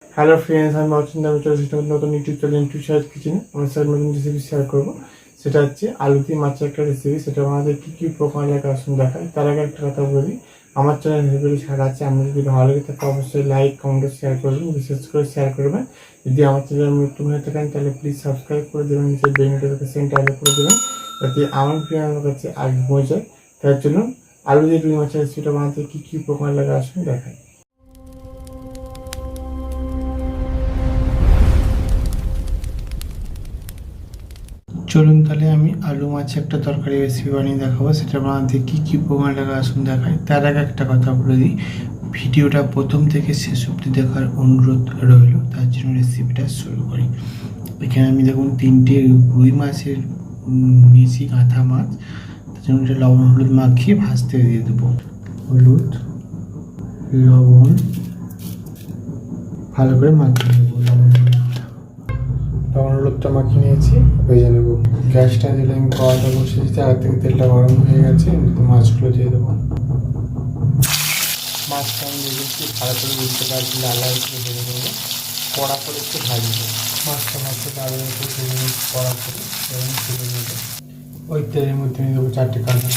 Hello friends, আমি অচিন্ত। আমি চলে এসেছি নতুন ইউটিউব চ্যানেল টু শেয়ার কিচেনে। আমরা স্যার নতুন রেসিপি শেয়ার করবো। সেটা হচ্ছে আলু দিয়ে মাছের একটা রেসিপি। সেটা আমাদের কী কী উপকরণ লাগে আসুন দেখায়। তার আগে একটা কথা বলি, আমার চ্যানেল রেসিপি ছাড়া আছে। আপনি যদি ভালো লাগে থাকে অবশ্যই লাইক কমেন্ট শেয়ার করবেন, বিশেষ করে শেয়ার করবেন। যদি আমার চ্যানেল নতুন হয়ে থাকেন তাহলে প্লিজ সাবস্ক্রাইব করে দেবেন, নিচে বেল নোটিফিকেশনটা আগে করে দেবেন, যাতে আমার ভিডিও আমার কাছে আগে পৌঁছে যায়। তার জন্য আলু দিয়ে রুই মাছের রেসিপিটা বানাতে কী কী উপকরণ লাগে আসুন দেখায়। চলুন তাহলে আমি আলু মাছে একটা তরকারি রেসিপি বানিয়ে দেখাবো। সেটা বানাতে কী কী উপকরণ লাগে আসুন দেখাই। তার আগে একটা কথা বলে দিই, ভিডিওটা প্রথম থেকে শেষ অবধি দেখার অনুরোধ রইল। তার জন্য রেসিপিটা শুরু করি। এখানে আমি দেখুন 3টে রুই মাছের নিয়েছি, কাঁথা মাছ। তার জন্য এটা লবণ হলুদ মাখিয়ে ভাজতে দিয়ে দেবো। হলুদ লবণ ভালো করে মাখিয়ে নেবো। লবণ হলুদটা মাখিয়ে নিয়েছি, ভেজে নেবো। গ্যাসটা দিলে আমি কড়াটা বসিয়েছি, আগে থেকে তেলটা গরম হয়ে গেছে। মাছগুলো দিয়ে দেবো। মাছটা আমি দেখেছি ভালো করে বুঝতে পারছি, লাল লাল করে ভেজে নেবো। কড়া করে একটু ভাজবো মাছটা। ভালো করে ভেজে নিচ্ছি কড়া করে, এবং তুলে নেবো। ওই তেলের মধ্যে নিয়ে দেবো 4টে কাঁচা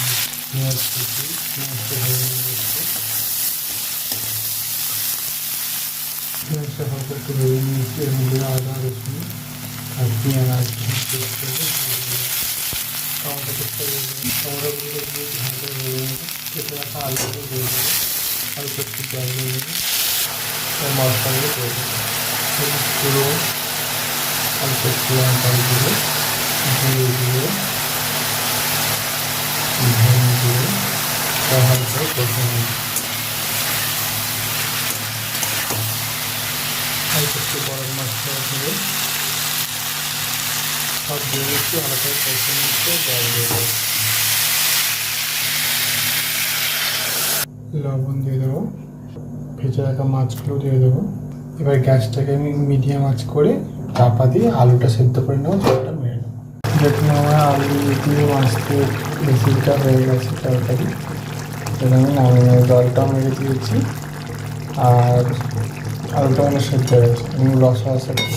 পেঁয়াজ কুচি। পেঁয়াজটা ভেজে নিচ্ছি। পেঁয়াজটা ভালো করে একটু ভেজে নিয়েছি। এর মধ্যে আদা রসুন আর পেঁয়াজ টমেটো পেস্টটা দিয়ে দেবো। টমেটোগুলো দিয়ে ভালো করে ভেজে নেবো। কেটে রাখা আলুগুলো দিয়ে দেবো। অল্প একটু জল দিয়ে দেবো ও মশলাগুলো দিয়ে দেবো। পুরো অল্প একটু জল দিয়ে ধুয়ে দিয়ে ধনে দিয়ে ভালো করে কষে নেব। অল্প একটু গরম মশলা দিয়ে সব দিয়ে দিচ্ছি। ভালো করে কষে নিচ্ছে, জল দিয়ে দেবো। লবণ দিয়ে দেবো। ভেজে রাখা মাছগুলো দিয়ে দেবো। এবার গ্যাসটাকে আমি মিডিয়াম আঁচ করে চাপা দিয়ে আলুটা সেদ্ধ করে নেবো, জলটা মেরে নেবো। দেখুন আমার আলু দিয়ে মাছ দিয়ে রেসিপিটা হয়ে গেছে তরকারি। সেটা আমি নামিয়ে নেবো। জলটাও মেরে দিয়েছি আর আলুটা অনেক সেদ্ধ হয়ে গেছে। আমি রসা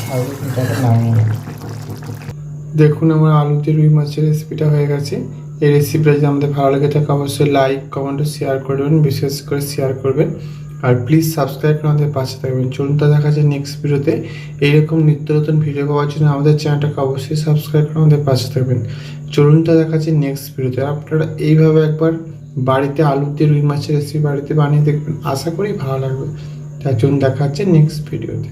খাবো, কিন্তু এটা নামিয়ে নেবো। দেখুন আমার আলু দিয়ে রুই মাছের রেসিপিটা হয়ে গেছে। এই রেসিপিটা যদি আমাদের ভালো লেগে থাকে অবশ্যই লাইক কমেন্ট শেয়ার করবেন, বিশেষ করে শেয়ার করবেন। আর প্লিজ সাবস্ক্রাইব করে আমাদের পাশে থাকবেন। চলুন তা দেখা যায় নেক্সট ভিডিওতে। এইরকম নিত্য নতুন ভিডিও পাওয়ার জন্য আমাদের চ্যানেলটাকে অবশ্যই সাবস্ক্রাইব করে আমাদের পাশে থাকবেন। চলুন তা দেখা যায় নেক্সট ভিডিওতে। আপনারা এইভাবে একবার বাড়িতে আলু দিয়ে রুই মাছের রেসিপি বাড়িতে বানিয়ে দেখবেন, আশা করি ভালো লাগবে। তাই চলুন দেখা হচ্ছে নেক্সট ভিডিওতে।